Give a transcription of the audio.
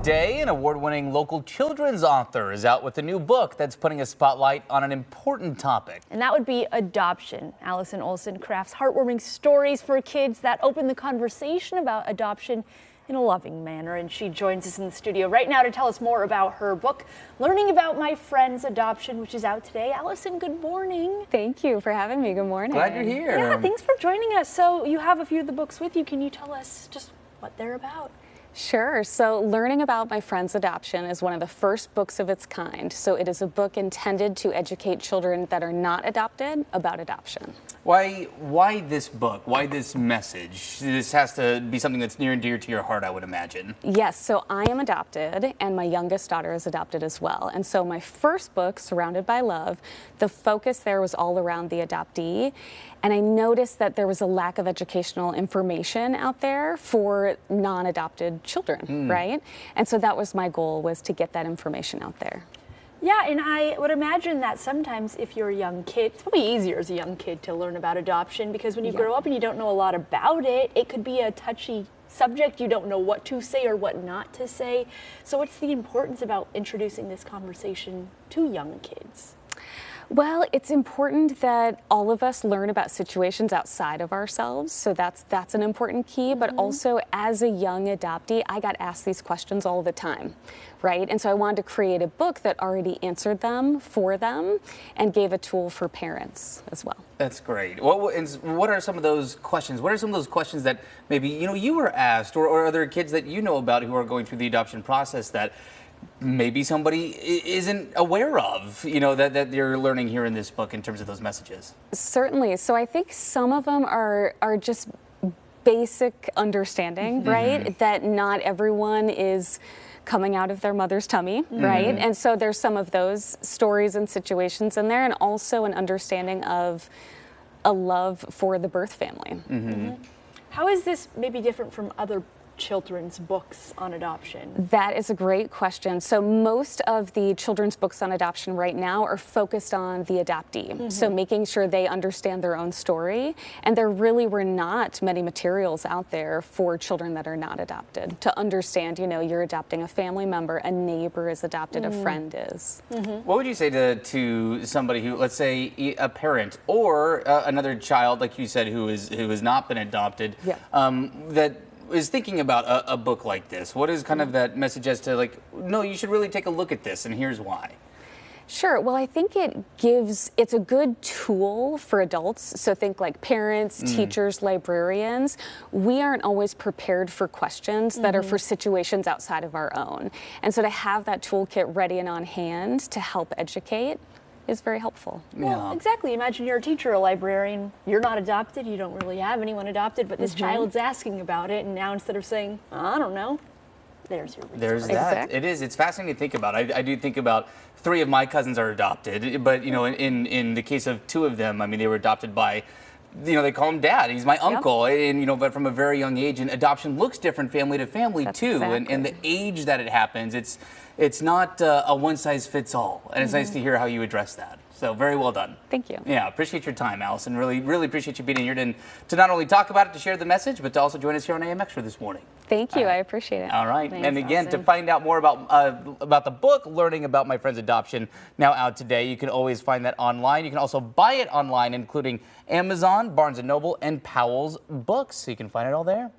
Today, an award-winning local children's author is out with a new book that's putting a spotlight on an important topic. And that would be adoption. Allison Olson crafts heartwarming stories for kids that open the conversation about adoption in a loving manner. And she joins us in the studio right now to tell us more about her book, Learning About My Friend's Adoption, which is out today. Allison, good morning. Thank you for having me. Good morning. Glad you're here. Yeah, thanks for joining us. So you have a few of the books with you. Can you tell us just what they're about? Sure. So Learning About My Friend's Adoption is one of the first books of its kind. So it is a book intended to educate children that are not adopted about adoption. Why this book? Why this message? This has to be something that's near and dear to your heart, I would imagine. Yes. So I am adopted and my youngest daughter is adopted as well. And so my first book, Surrounded by Love, the focus there was all around the adoptee. And I noticed that there was a lack of educational information out there for non-adopted children, right? And so that was my goal, was to get that information out there. Yeah, and I would imagine that sometimes if you're a young kid, it's probably easier as a young kid to learn about adoption, because when you grow up and you don't know a lot about it, it could be a touchy subject. You don't know what to say or what not to say. So what's the importance about introducing this conversation to young kids? Well, it's important that all of us learn about situations outside of ourselves. So that's an important key. But also, as a young adoptee, I got asked these questions all the time, right? And so I wanted to create a book that already answered them for them and gave a tool for parents as well. That's great. What are some of those questions? What are some of those questions that maybe you were asked, or other kids that you know about who are going through the adoption process that maybe somebody isn't aware of, that you're learning here in this book in terms of those messages? Certainly. So I think some of them are just basic understanding, right? That not everyone is coming out of their mother's tummy, right? And so there's some of those stories and situations in there, and also an understanding of a love for the birth family. How is this maybe different from other children's books on adoption? That is a great question. So most of the children's books on adoption right now are focused on the adoptee. So making sure they understand their own story. And there really were not many materials out there for children that are not adopted to understand, you're adopting a family member, a neighbor is adopted, a friend is. What would you say to somebody who, let's say, a parent or another child, like you said, who has not been adopted, that is thinking about a book like this? What is kind of that message as to, like, no, you should really take a look at this, and here's why? Sure. Well, I think it's a good tool for adults. So think like parents, teachers, librarians. We aren't always prepared for questions that are for situations outside of our own. And so to have that toolkit ready and on hand to help educate is very helpful. Well, exactly. Imagine you're a teacher, a librarian, you're not adopted, you don't really have anyone adopted, but this child's asking about it, and now instead of saying, I don't know, there's your resource. There's that. Exactly. It's fascinating to think about. I do think about 3 of my cousins are adopted, but in the case of 2 of them, I mean, they were adopted by, they call him dad. He's my uncle, and but from a very young age, and adoption looks different family to family too, exactly. and the age that it happens, it's not a one-size-fits-all, and it's nice to hear how you address that. So very well done. Thank you. Yeah, appreciate your time, Allison. Really appreciate you being here to not only talk about it, to share the message, but to also join us here on AM Extra this morning. Thank you. I appreciate it. All right. Thanks, and again, Allison. to find out more about the book, Learning About My Friend's Adoption, now out today, you can always find that online. You can also buy it online, including Amazon, Barnes & Noble, and Powell's Books. So you can find it all there.